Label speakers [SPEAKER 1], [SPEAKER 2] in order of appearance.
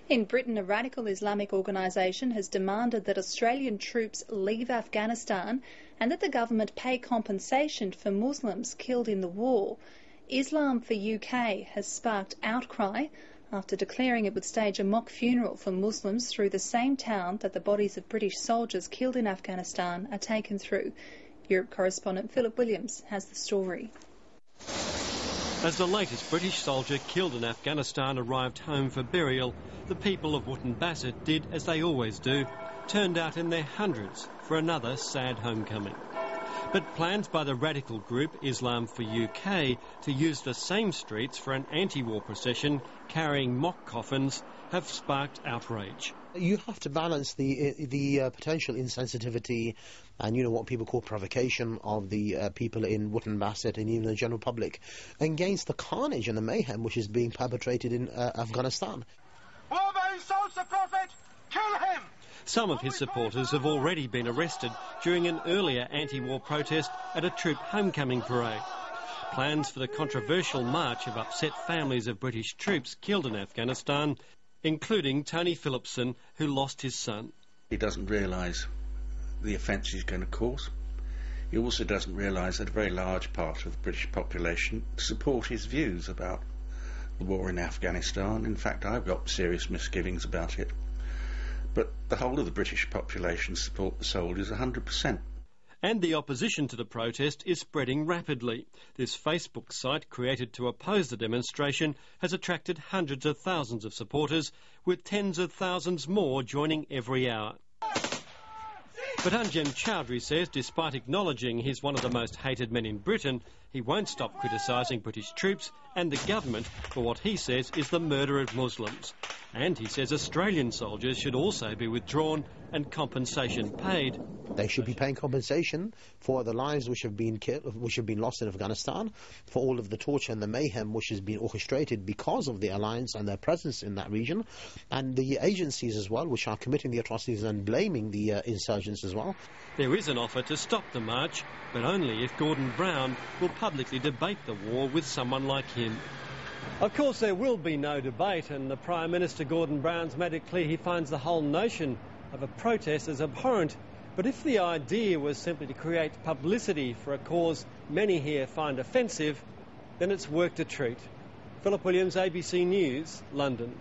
[SPEAKER 1] In Britain, a radical Islamic organisation has demanded that Australian troops leave Afghanistan and that the government pay compensation for Muslims killed in the war. Islam for UK has sparked outcry after declaring it would stage a mock funeral for Muslims through the same town that the bodies of British soldiers killed in Afghanistan are taken through. Europe correspondent Philip Williams has the story.
[SPEAKER 2] As the latest British soldier killed in Afghanistan arrived home for burial, the people of Wootton Bassett did as they always do, turned out in their hundreds for another sad homecoming. But plans by the radical group Islam for UK to use the same streets for an anti-war procession carrying mock coffins have sparked outrage.
[SPEAKER 3] You have to balance the potential insensitivity and, what people call provocation of the people in Wootton Bassett and even the general public against the carnage and the mayhem which is being perpetrated in Afghanistan.
[SPEAKER 4] Whoever insults the Prophet, kill him!
[SPEAKER 2] Some of his supporters have already been arrested during an earlier anti-war protest at a troop homecoming parade. Plans for the controversial march have upset families of British troops killed in Afghanistan, including Tony Phillipson, who lost his son.
[SPEAKER 5] He doesn't realise the offence he's going to cause. He also doesn't realise that a very large part of the British population support his views about the war in Afghanistan. In fact, I've got serious misgivings about it. But the whole of the British population support the soldiers 100%.
[SPEAKER 2] And the opposition to the protest is spreading rapidly. This Facebook site, created to oppose the demonstration, has attracted hundreds of thousands of supporters, with tens of thousands more joining every hour. But Anjem Choudary says, despite acknowledging he's one of the most hated men in Britain, he won't stop criticising British troops and the government for what he says is the murder of Muslims. And he says Australian soldiers should also be withdrawn and compensation paid.
[SPEAKER 3] They should be paying compensation for the lives which have been killed, which have been lost in Afghanistan, for all of the torture and the mayhem which has been orchestrated because of the alliance and their presence in that region, and the agencies as well which are committing the atrocities and blaming the insurgents as well.
[SPEAKER 2] There is an offer to stop the march, but only if Gordon Brown will publicly debate the war with someone like him. Of course, there will be no debate, and the Prime Minister, Gordon Brown's made it clear he finds the whole notion of a protest as abhorrent. But if the idea was simply to create publicity for a cause many here find offensive, then it's worked a treat. Philip Williams, ABC News, London.